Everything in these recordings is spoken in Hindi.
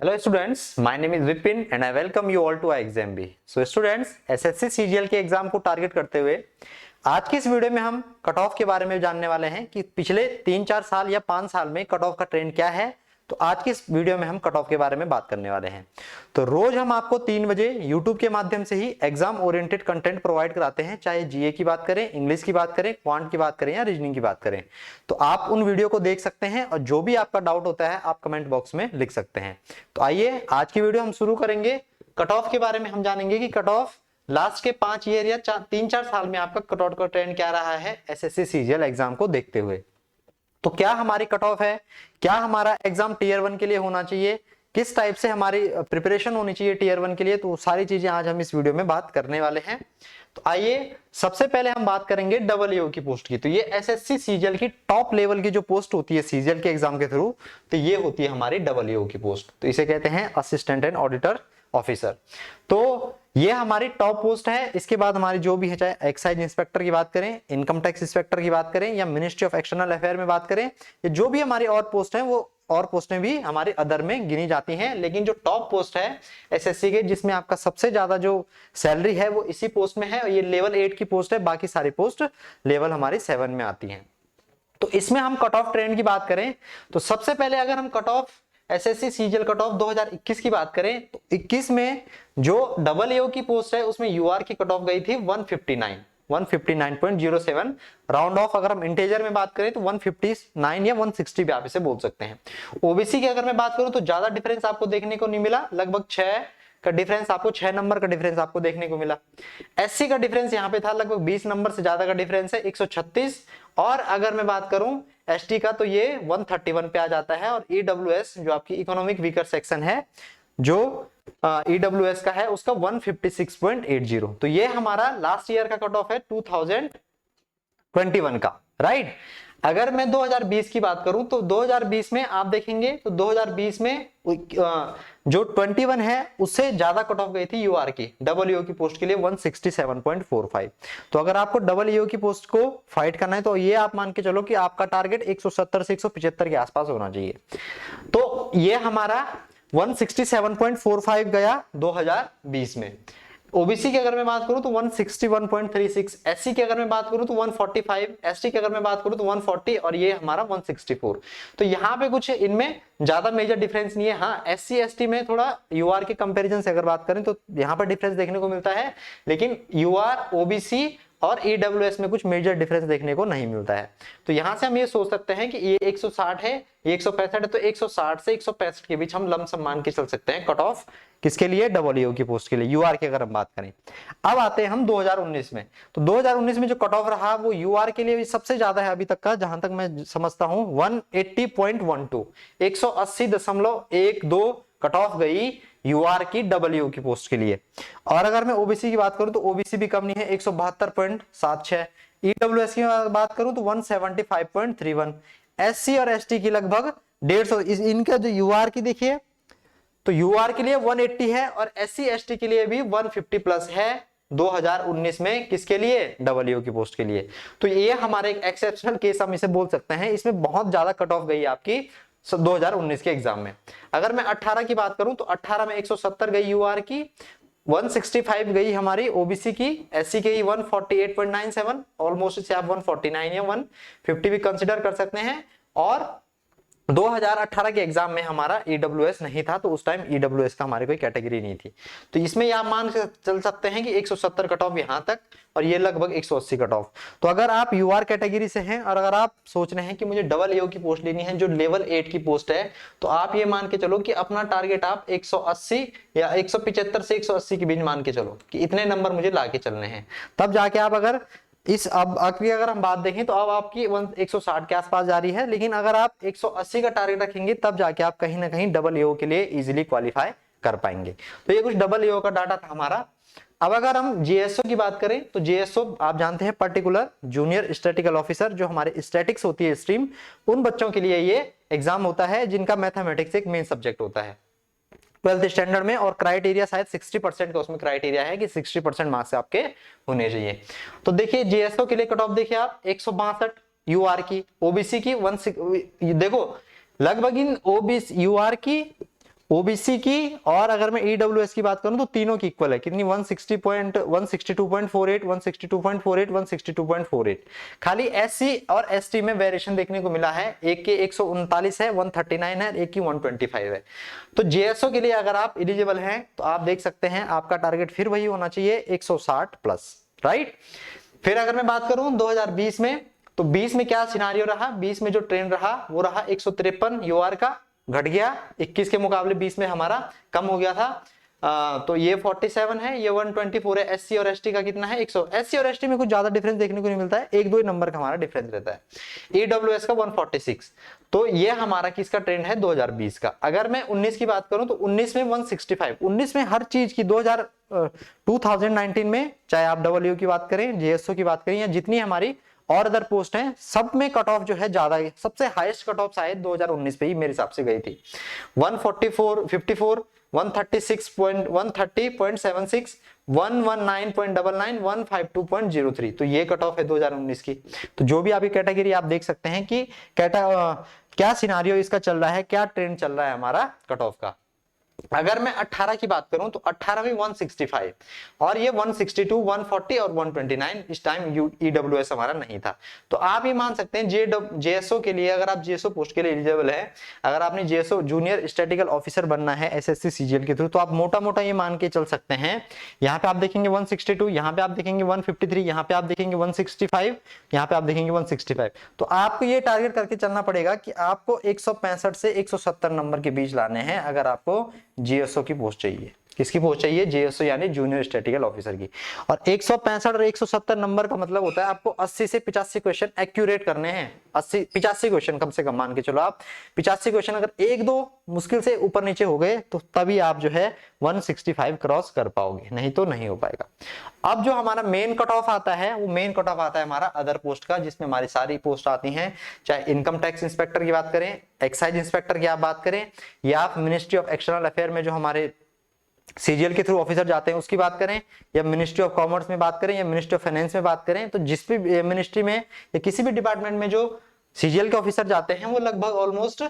Hello students, my name is Vipin and I welcome you all to iExamB. So students, SSC CGL के एग्जाम को टारगेट करते हुए आज की इस वीडियो में हम कट ऑफ के बारे में जानने वाले हैं कि पिछले 3-4 साल या 5 साल में कट ऑफ का ट्रेंड क्या है। तो आज की इस वीडियो में हम कट ऑफ के बारे में बात करने वाले हैं। तो रोज हम आपको 3 बजे यूट्यूब के माध्यम से ही एग्जाम ओरिएंटेड कंटेंट प्रोवाइड कराते हैं, चाहे जीए की बात करें, इंग्लिश की बात करें, क्वांट की बात करें या रीजनिंग की बात करें। तो आप उन वीडियो को देख सकते हैं और जो भी आपका डाउट होता है आप कमेंट बॉक्स में लिख सकते हैं। तो आइए आज की वीडियो हम शुरू करेंगे। कट ऑफ के बारे में हम जानेंगे कि कट ऑफ लास्ट के 5 ईयर या 3-4 साल में आपका कट ऑफ का ट्रेंड क्या रहा है एसएससी सीजीएल एग्जाम को देखते हुए। तो क्या हमारी कट ऑफ है, क्या हमारा एग्जाम टीयर 1 के लिए होना चाहिए, किस टाइप से हमारी प्रिपरेशन होनी चाहिए टीयर 1 के लिए, तो सारी चीजें आज हम इस वीडियो में बात करने वाले हैं। तो आइए सबसे पहले हम बात करेंगे डबलईओ की पोस्ट की। तो ये एसएससी सीजीएल की टॉप लेवल की जो पोस्ट होती है सीजीएल के एग्जाम के थ्रू, तो ये होती है हमारी डबलईओ की पोस्ट। तो इसे कहते हैं असिस्टेंट एंड ऑडिटर ऑफिसर। तो ये हमारी टॉप पोस्ट है। इसके बाद हमारी जो भी है, चाहे एक्साइज इंस्पेक्टर की बात करें, इनकम टैक्स इंस्पेक्टर की बात करें या मिनिस्ट्री ऑफ एक्सटर्नल अफेयर में बात करें, ये जो भी हमारी और पोस्ट है वो और पोस्टें भी हमारे अदर में गिनी जाती हैं। लेकिन जो टॉप पोस्ट है एसएससी के, जिसमें आपका सबसे ज्यादा जो सैलरी है वो इसी पोस्ट में है, और ये लेवल 8 की पोस्ट है। बाकी सारी पोस्ट लेवल हमारी 7 में आती हैं। तो इसमें हम कट ऑफ ट्रेंड की बात करें तो सबसे पहले अगर हम cut off SSC CGL cut off 2021 की बात करें तो 21 में जो डबलईओ की पोस्ट है उसमें यूआर की कट ऑफ गई थी 159.07। राउंड ऑफ अगर हम इंटीजर में बात करें तो 159 या 160 भी आप इसे बोल सकते हैं। ओबीसी की अगर मैं बात करूं तो ज्यादा डिफरेंस आपको देखने को नहीं मिला, लगभग 6 का डिफरेंस आपको 6 नंबर का डिफरेंस आपको देखने को मिला। एससी का डिफरेंस यहाँ पे था लगभग 20 नंबर से ज्यादा का डिफरेंस है, 136। और अगर मैं बात करूं एसटी का तो ये 131 पे आ जाता है। और ईडब्ल्यूएस जो आपकी इकोनॉमिक वीकर सेक्शन है, जो ईडब्ल्यूएस का है, उसका 156.80। तो ये हमारा लास्ट ईयर का कट ऑफ है 2021 का, राइट। अगर मैं 2020 की बात करूं तो 2020 में आप देखेंगे तो 2020 में जो 21 है उससे ज्यादा कट ऑफ गई थी यूआर की डबलईओ की पोस्ट के लिए 167.45। तो अगर आपको डबलईओ की पोस्ट को फाइट करना है तो ये आप मान के चलो कि आपका टारगेट 170 से 175 के आसपास होना चाहिए। तो ये हमारा 167.45 गया 2020 में। ओबीसी की अगर मैं बात करूं तो 161.36, एससी की अगर मैं बात करूं तो 145, एसटी की अगर मैं बात करूं तो 140 और ये हमारा 164। तो यहाँ पे कुछ इनमें ज्यादा मेजर डिफरेंस नहीं है। हाँ, एससी एसटी में थोड़ा यूआर के कंपैरिजन से अगर बात करें तो यहाँ पर डिफरेंस देखने को मिलता है, लेकिन यूआर, ओबीसी और ईडब्ल्यूएस में कुछ मेजर डिफरेंस देखने को नहीं मिलता है। तो यहां से हम ये सोच सकते हैं कि ये 160 है, ये 165 है, तो 160 से 165 के बीच हम लमसम मान के चल सकते हैं कट ऑफ किसके लिए, डबलईओ की पोस्ट के लिए, यूआर की अगर हम बात करें। अब आते हैं हम 2019 में। तो 2019 में जो कट ऑफ रहा वो यूआर के लिए सबसे ज्यादा है अभी तक का, जहां तक मैं समझता हूं 180.12, 180.12 कट ऑफ गई यूआर की डबलईओ की पोस्ट के लिए। और अगर मैं ओबीसी की बात करूं तो ओबीसी भी कम नहीं है, 172.76। ईडब्ल्यूएस की बात करूं तो 175.31। एससी और एसटी की लगभग 150। इनका जो यूआर की देखिए तो यूआर के लिए 180 है और एससी एसटी के लिए भी 150 प्लस है 2019 में, किसके लिए, डबलईओ की पोस्ट के लिए। तो ये हमारे एक एक्सेप्शनल केस हम इसे बोल सकते हैं। इसमें बहुत ज्यादा कट ऑफ गई आपकी 2019 के एग्जाम में। अगर मैं 18 की बात करूं तो 18 में 170 गई यूआर की, 165 गई हमारी ओबीसी की, एससी की 148.97, ऑलमोस्ट इसे आप 149 या 150 भी कंसिडर कर सकते हैं। और 2018 के एग्जाम में हमारा ईडब्ल्यूएस नहीं था, तो उस टाइम ईडब्ल्यूएस का हमारी कोई कैटेगरी नहीं थी। तो इसमें आप मान चल सकते हैं कि 170 कट ऑफ यहां तक और ये लगभग 180 कट ऑफ। तो अगर आप यूआर कैटेगरी से हैं और अगर आप सोच रहे हैं कि मुझे डबलईओ की पोस्ट लेनी है जो लेवल 8 की पोस्ट है, तो आप ये मान के चलो कि अपना टारगेट आप 180 या 175 से 180 के बीच मान के चलो कि इतने नंबर मुझे ला के चलने हैं। तब जाके आप अगर इस अब की अगर हम बात देखें तो अब आपकी 160 के आसपास जा रही है, लेकिन अगर आप 180 का टारगेट रखेंगे तब जाके आप कहीं ना कहीं डबलईओ के लिए इजीली क्वालिफाई कर पाएंगे। तो ये कुछ डबलईओ का डाटा था हमारा। अब अगर हम जीएसओ की बात करें तो जीएसओ आप जानते हैं पर्टिकुलर जूनियर स्टैटिकल ऑफिसर, जो हमारे स्टैटिक्स होती है स्ट्रीम, उन बच्चों के लिए ये एग्जाम होता है जिनका मैथमेटिक्स एक मेन सब्जेक्ट होता है 12th स्टैंडर्ड में। और क्राइटेरिया शायद 60% का उसमें क्राइटेरिया है कि 60% मार्क्स आपके होने चाहिए। तो देखिए जीएसओ के लिए कट ऑफ देखिए आप 162 यूआर की, ओबीसी की देखो लगभग इन ओबीसी यूआर की ओबीसी की और अगर मैं ईडब्ल्यूएस की बात करूं तो तीनों की इक्वल है, कितनी 162.48, 162.48, 162.48। खाली एससी और एसटी में वेरिएशन देखने को मिला है, एक के 139 है, 139 है, एक की 125 है। तो जेएसओ के लिए अगर आप एलिजिबल हैं तो आप देख सकते हैं आपका टारगेट फिर वही होना चाहिए 160 प्लस, राइट। फिर अगर मैं बात करूं 2020 में, तो 20 में क्या सिनारियो रहा, 20 में जो ट्रेंड रहा वो रहा 153 यूआर का, घट गया 21 के मुकाबले 20 में हमारा कम हो गया था। तो ये 47 है, ये 124 है। एससी और एसटी का कितना है 100। एससी और एसटी में कुछ ज्यादा डिफरेंस देखने को नहीं मिलता है, एक दो ही नंबर का हमारा डिफरेंस रहता है। ईडब्ल्यूएस का 146। तो ये हमारा किसका ट्रेंड है 2020 का। अगर मैं 19 की बात करूं तो 19 में 165, 19 में हर चीज की 2019 में, चाहे आप डब्ल्यू की बात करें, जेएसओ की बात करें, या जितनी हमारी और अदर पोस्ट हैं, सब में कट ऑफ जो है ज्यादा है। सबसे हाईएस्ट कट ऑफ शायद 2019 पे ही मेरे हिसाब से गई थी, 144, 54, 130.76, 119.99, 152.03। तो ये कट ऑफ है 2019 की। तो जो भी आपकी कैटेगरी, आप देख सकते हैं कि क्या सिनारियो इसका चल रहा है, क्या ट्रेंड चल रहा है हमारा कट ऑफ का। अगर मैं 18 की बात करूं तो 18 में 165 और ये 162, 140 और 129। इस टाइम ईडब्ल्यूएस हमारा नहीं था। तो आप ये मान सकते हैं जेएसओ के लिए, अगर आप जेएसओ पोस्ट के लिए एलिजिबल है, अगर आपने जेएसओ जूनियर स्टैटिकल ऑफिसर बनना है एसएससी सीजीएल के थ्रू, तो आप मोटा मोटा ये मान के चल सकते हैं। यहाँ पे आप देखेंगे 162, यहाँ पे आप देखेंगे 153, यहाँ पे आप देखेंगे 165, यहाँ पे आप देखेंगे 165। तो आपको ये टारगेट करके चलना पड़ेगा कि आपको 165 से 170 नंबर के बीच लाने हैं अगर आपको जेएसओ की पोस्ट चाहिए। किसकी पोस्ट चाहिए? जेएसओ यानी जूनियर स्टैटिकल ऑफिसर की। और 165 और 170 नंबर का मतलब होता है आपको 80 से 85 क्वेश्चन एक्यूरेट करने हैं। 80 85 क्वेश्चन कम से कम मान के चलो आप। 85 क्वेश्चन अगर एक दो मुश्किल से ऊपर नीचे हो गए तो तभी आप जो है 165 क्रॉस कर पाओगे, नहीं तो नहीं हो पाएगा। अब जो हमारा मेन कट ऑफ आता है, वो मेन कट ऑफ आता है हमारा अदर पोस्ट का, जिसमें हमारी सारी पोस्ट आती हैं। चाहे इनकम टैक्स इंस्पेक्टर की बात करें, एक्साइज इंस्पेक्टर की आप बात करें, या आप मिनिस्ट्री ऑफ एक्सटर्नल अफेयर में जो हमारे सीजीएल के थ्रू ऑफिसर जाते हैं उसकी बात करें, या मिनिस्ट्री ऑफ कॉमर्स में बात करें, या मिनिस्ट्री ऑफ फाइनेंस में बात करें, तो जिस भी मिनिस्ट्री में या किसी भी डिपार्टमेंट में जो सीजीएल के ऑफिसर जाते हैं वो लगभग ऑलमोस्ट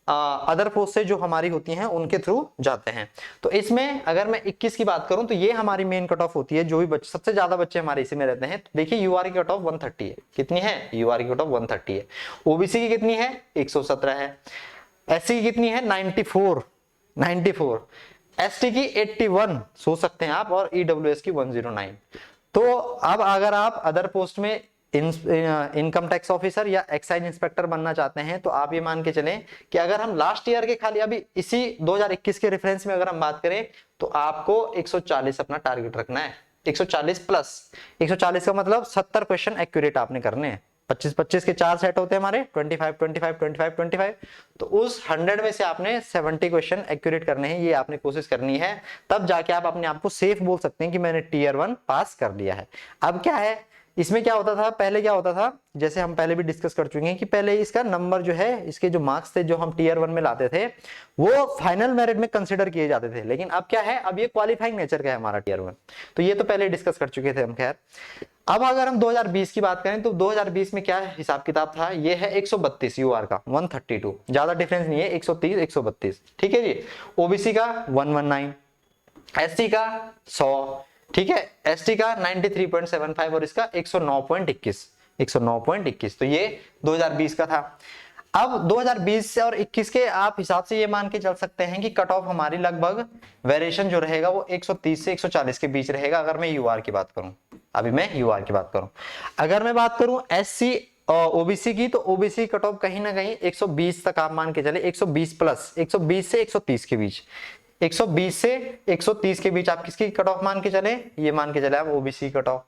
अदर पोस्ट से जो हमारी होती हैं उनके थ्रू जाते हैं। तो इसमें अगर मैं 21 की बात करूं तो ये हमारी मेन कट ऑफ होती है। जो भी बच्चे, सबसे ज्यादा बच्चे हमारे इसी में रहते हैं। तो देखिए यूआर की कट ऑफ 130 है। कितनी है? यूआर की कट ऑफ 130 है। ओबीसी की कितनी है? 117 है। एससी की कितनी है? 94। एसटी की 81 सोच सकते हैं आप, और ईडब्ल्यूएस की 109। तो अब अगर आप अदर पोस्ट में इनकम टैक्स ऑफिसर या एक्साइज इंस्पेक्टर बनना चाहते हैं तो आप ये मान के चलें कि अगर हम लास्ट ईयर के खाली अभी इसी 2021 के रेफरेंस में अगर हम बात करें तो आपको 140 अपना टारगेट रखना है। 140 प्लस। 140 का मतलब 70 क्वेश्चन एक्यूरेट आपने करने हैं। 25-25 के 4 सेट होते हैं हमारे, 25-25-25-25। तो उस 100 में से आपने 70 क्वेश्चन एक्यूरेट करने हैं, ये आपने कोशिश करनी है। तब जाके आप अपने आप को सेफ बोल सकते हैं कि मैंने टीयर 1 पास कर लिया है। अब क्या है इसमें, क्या होता था पहले, क्या होता था जैसे हम पहले भी डिस्कस कर चुके हैं कि पहले इसका नंबर जो है, इसके जो मार्क्स थे जो हम टीयर 1 में लाते थे वो फाइनल मेरिट में कंसीडर किए जाते थे। लेकिन अब क्या है, अब ये क्वालिफाइंग नेचर का है हमारा टीयर 1। तो ये तो पहले डिस्कस कर चुके थे हम। खैर अब अगर हम 2020 की बात करें तो 2020 में क्या हिसाब किताब था, ये है 132 यूआर का 132, ज्यादा डिफरेंस नहीं है, 130 132। ठीक है जी। ओबीसी का 119, एससी का 100, ठीक है, एसटी का 93.75 और इसका 109.21। तो ये 2020 का था। अब 2020 से और 21 के आप हिसाब से ये मान के चल सकते हैं कि कट ऑफ हमारी लगभग वेरिएशन जो रहेगा वो 130 से 140 के बीच रहेगा। अगर मैं यूआर की बात करूं, अभी मैं यूआर की बात करूं, अगर मैं बात करूं एससी और ओबीसी की, तो ओबीसी कट ऑफ कहीं ना कहीं 120 तक आप मान के चले, 120 प्लस, 120 से 130 के बीच, 120 से 130 के बीच आप किसकी कट ऑफ मान के चले, ये मान के चले आप ओबीसी कट ऑफ।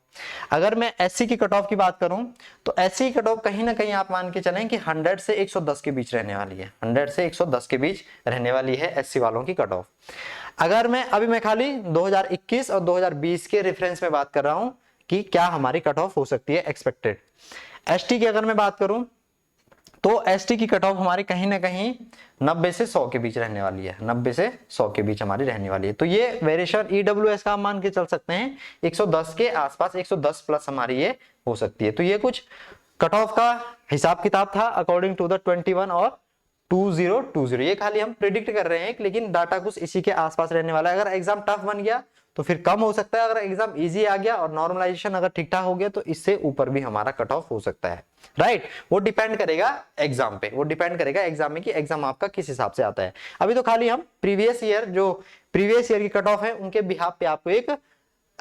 अगर मैं एससी की कट ऑफ की बात करूं तो एससी कट ऑफ कहीं ना कहीं आप मान के चलें कि 100 से 110 के बीच रहने वाली है। 100 से 110 के बीच रहने वाली है एससी वालों की कट ऑफ। अगर मैं खाली 2021 और 2020 के रेफरेंस में बात कर रहा हूं कि क्या हमारी कट ऑफ हो सकती है एक्सपेक्टेड। एसटी की अगर मैं बात करूं तो एसटी की कट ऑफ हमारी कहीं ना कहीं 90 से 100 के बीच रहने वाली है। 90 से 100 के बीच हमारी रहने वाली है। तो ये वेरिएशन ईडब्ल्यूएस का मान के चल सकते हैं 110 के आसपास, 110 प्लस हमारी ये हो सकती है। तो ये कुछ कट ऑफ का हिसाब किताब था अकॉर्डिंग टू द 21 और 2020, ये खाली हम प्रिडिक्ट कर रहे हैं, लेकिन डाटा कुछ इसी के आसपास रहने वाला है। अगर एग्जाम टफ बन गया तो फिर कम हो सकता है, अगर एग्जाम इजी आ गया और नॉर्मलाइजेशन अगर ठीक ठाक हो गया तो इससे ऊपर भी हमारा कट ऑफ हो सकता है, राइट। वो डिपेंड करेगा एग्जाम पे, वो डिपेंड करेगा एग्जाम में कि एग्जाम आपका किस हिसाब से आता है। अभी तो खाली हम प्रीवियस ईयर की कट ऑफ है उनके बिहाफ पे आपको एक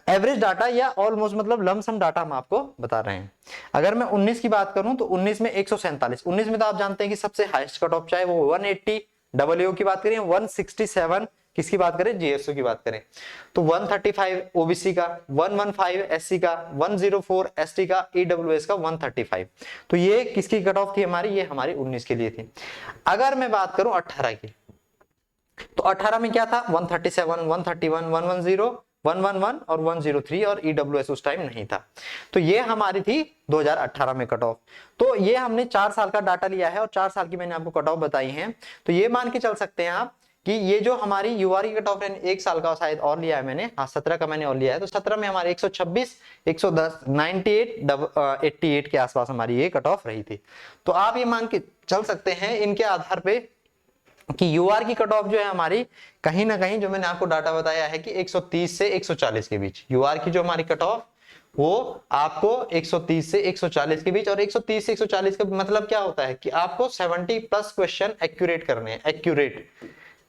एवरेज डाटा या ऑलमोस्ट मतलब लमसम डाटा हम आपको बता रहे हैं। अगर मैं 19 की बात करूं तो 19 में 147, 19 में तो आप जानते हैं कि सबसे हाईएस्ट कट ऑफ चाहे वो 180 डब्ल्यू की बात करें, 167 किसकी बात करें, जीएसओ की बात करें, तो 135 ओबीसी का, 115 एससी का, 104 एसटी का, ईडब्ल्यूएस का 135। तो ये किसकी कट ऑफ थी हमारी, ये हमारी 19 के लिए थी। अगर मैं बात करूं 18 की, तो 18 में क्या था, 137, 131, 110, 111 और 103 और ईडब्ल्यूएस उस टाइम नहीं था। तो ये हमारी थी 2018 में कट ऑफ। तो ये हमने 4 साल का डाटा लिया है और 4 साल की मैंने आपको कट ऑफ बताई है। तो ये मान के चल सकते हैं आप कि ये जो हमारी यूआर की कट ऑफ है, 1 साल का शायद और लिया है मैंने, हाँ 17 का मैंने और लिया है, तो 17 में हमारे 126, 110, 98, 88 के आसपास हमारी ये कट ऑफ रही थी। तो आप ये मान के चल सकते हैं इनके आधार पे कि यूआर की कट ऑफ जो है हमारी कहीं ना कहीं, जो मैंने आपको डाटा बताया है कि 130 से 140 के बीच यूआर की जो हमारी कट ऑफ, वो आपको 130 से 140 के बीच, और 130 से 140 का मतलब क्या होता है कि आपको 70 प्लस क्वेश्चन एक्यूरेट करने हैं।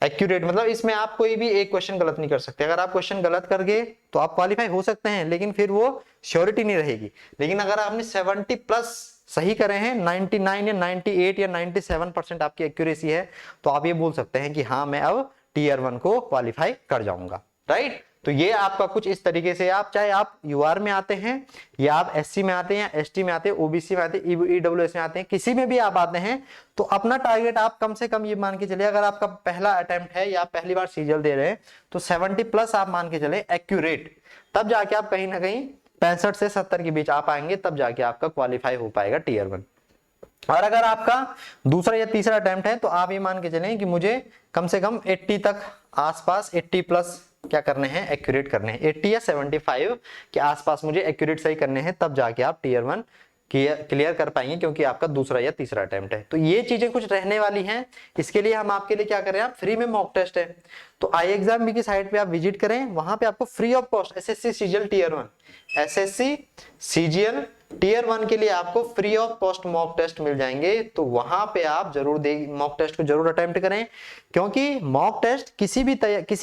एक्यूरेट मतलब इसमें आप कोई भी एक क्वेश्चन गलत नहीं कर सकते। अगर आप क्वेश्चन गलत कर गए तो आप क्वालिफाई हो सकते हैं, लेकिन फिर वो श्योरिटी नहीं रहेगी। लेकिन अगर आपने 70 प्लस सही करे हैं, 99 या 98 या 97% आपकी एक्यूरेसी है, तो आप ये बोल सकते हैं कि हाँ मैं अब टीयर 1 को क्वालिफाई कर जाऊंगा, राइट। तो ये आपका कुछ इस तरीके से, आप चाहे आप यूआर में आते हैं या आप एससी में आते हैं या एसटी में आते हैं, ओबीसी में आते हैं, ईडब्ल्यूएस में आते हैं, किसी में भी आप आते हैं, तो अपना टारगेट आप कम से कम ये मान के चलिए, अगर आपका पहला अटेम्प्ट है या पहली बार सीजल दे रहे हैं, तो 70 प्लस आप मान के चले एक्यूरेट, तब जाके आप कहीं ना कहीं 65 से 70 के बीच आ पाएंगे, तब जाके आपका क्वालिफाई हो पाएगा टीयर 1। और अगर आपका दूसरा या तीसरा अटेम्प्ट है तो आप ये मान के चलें कि मुझे कम से कम 80 तक आसपास, 80 प्लस क्या करने हैं, एक्यूरेट करने हैं, 80 या 75 के आसपास मुझे एक्यूरेट सही करने हैं, तब जाके आप टीयर 1 क्लियर कर पाएंगे, क्योंकि आपका दूसरा या तीसरा अटेम्प्ट है। तो ये चीजें कुछ रहने वाली हैं। इसके लिए हम आपके लिए क्या करें, आप फ्री में मॉक टेस्ट है, तो आई एग्जाम बी की साइट पे आप विजिट करें, वहां पे आपको free of cost SSC CGL tier 1, SSC CGL tier 1 के लिए आपको free of cost mock test मिल जाएंगे। तो वहां पे आप जरूर मॉक टेस्ट को जरूर अटेम्प्ट करें, क्योंकि मॉक टेस्ट किसी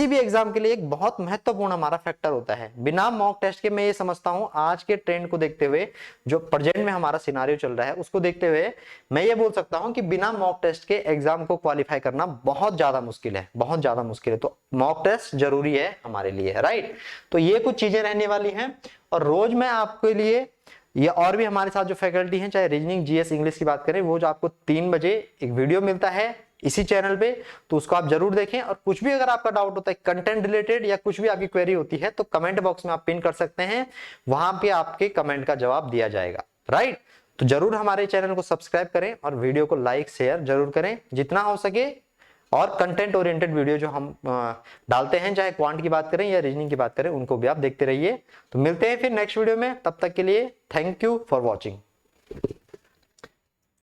भी एग्जाम के लिए एक बहुत महत्वपूर्ण हमारा फैक्टर होता है। बिना मॉक टेस्ट के, मैं ये समझता हूं आज के ट्रेंड को देखते हुए, जो प्रेजेंट में हमारा सिनारियो चल रहा है उसको देखते हुए, मैं ये बोल सकता हूं कि बिना मॉक टेस्ट के एग्जाम को क्वालिफाई करना बहुत ज्यादा मुश्किल है, बहुत ज्यादा मुश्किल है। तो मॉक टेस्ट जरूरी है हमारे लिए, राइट। तो ये कुछ चीजें रहने वाली हैं, और रोज मैं आपके लिए, ये और भी हमारे साथ जो फैकल्टी हैं, चाहे रीजनिंग, जीएस, इंग्लिश की बात करें, वो जो आपको 3 बजे एक वीडियो मिलता है इसी चैनल पे, तो उसको आप जरूर देखें। और कुछ भी अगर आपका डाउट होता है कंटेंट रिलेटेड या कुछ भी आपकी क्वेरी होती है, तो कमेंट बॉक्स में आप पिन कर सकते हैं, वहां पे आपके कमेंट का जवाब दिया जाएगा, राइट। तो जरूर हमारे चैनल को सब्सक्राइब करें और वीडियो को लाइक शेयर जरूर करें जितना हो सके। और कंटेंट ओरिएंटेड वीडियो जो हम डालते हैं, चाहे क्वांट की बात करें या रीजनिंग की बात करें, उनको भी आप देखते रहिए। तो मिलते हैं फिर नेक्स्ट वीडियो में, तब तक के लिए थैंक यू फॉर वॉचिंग।